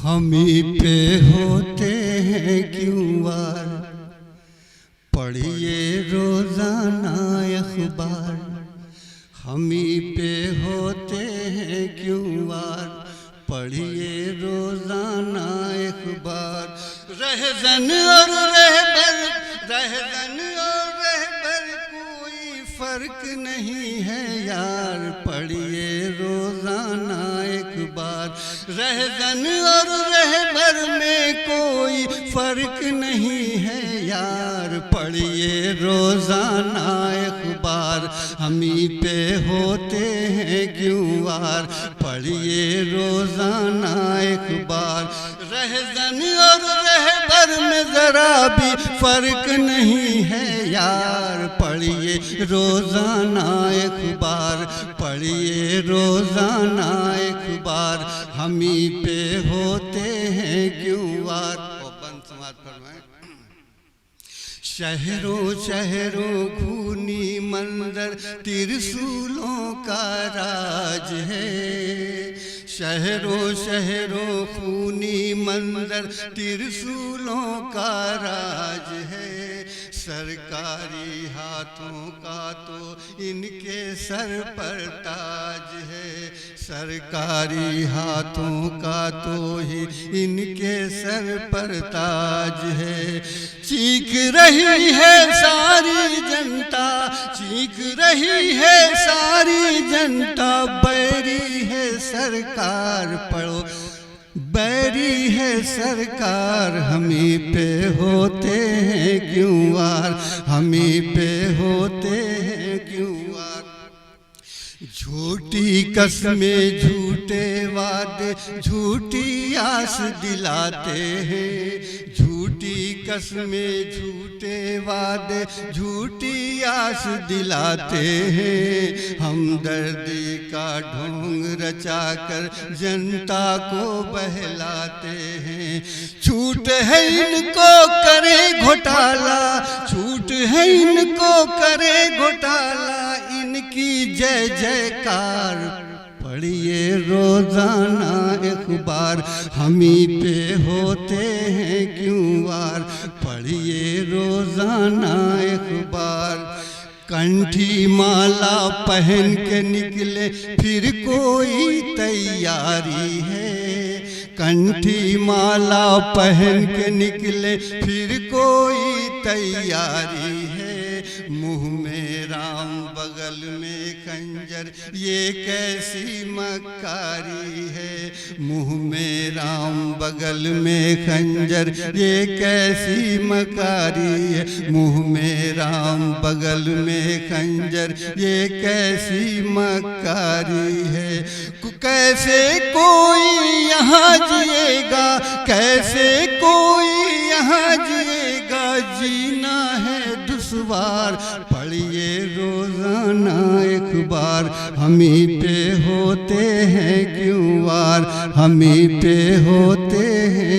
हमी पे होते हैं क्यों वार, पढ़िए रोजाना अखबार। हमी पे होते हैं क्यों वार, पढ़िए रोजाना अखबार। रहज़न और रहबर, रहज़न और रहबर कोई फर्क नहीं है यार, पढ़िए रोजाना अखबार। रहज़न और रहबर में कोई फर्क नहीं है यार, पढ़िए रोजाना अखबार। हमी पे होते हैं क्यों वार, पढ़िए रोजाना अखबार। रहज़न और रहबर में जरा भी फर्क नहीं है यार, पढ़िए रोजाना अखबार, पढ़िए रोजाना अखबार। हमी पे होते हैं क्यों वार। शहरों शहरों खूनी मंजर त्रिशूलों का राज है, शहरों शहरों खूनी मंजर त्रिशूलों का राज है। सरकारी हाथों का तो इनके सर पर ताज है, सरकारी हाथों का तो ही इनके सर पर ताज है। चीख रही है सारी जनता, चीख रही है सारी जनता, बैरी है सरकार पढ़ो, बैरी है सरकार। हमी पे होते हैं क्यों वार, हमी पे होते हैं क्यों वार। झूठी कसमें झूठे वादे झूठी आस दिलाते हैं, झूठी कसमें झूठे वादे झूठी आस दिलाते हैं। हमदर्दी का ढोंग रचाकर जनता को बहलाते हैं। छूट है इनको करे घोटाला, छूट है इनको करे घोटाला, इनकी जय जयकार, पढ़िए रोजाना अखबार। हमी पे होते हैं क्यों वार, पढ़िए रोजाना अखबार। कंठी माला पहन के निकले फिर कोई तैयारी है, कंठी माला पहन के निकले फिर कोई तैयारी है। मुंह में राम बगल में खंजर ये कैसी मक्कारी है, मुंह में राम बगल में खंजर ये कैसी मक्कारी है। मुंह में राम बगल में खंजर ये कैसी मक्कारी है। कैसे कोई यहाँ जिएगा, कैसे कोई यहाँ जिएगा, जीना है दुश्वार, पढ़िए रोजाना अखबार। हमी पे होते हैं क्यों वार, हमी पे होते हैं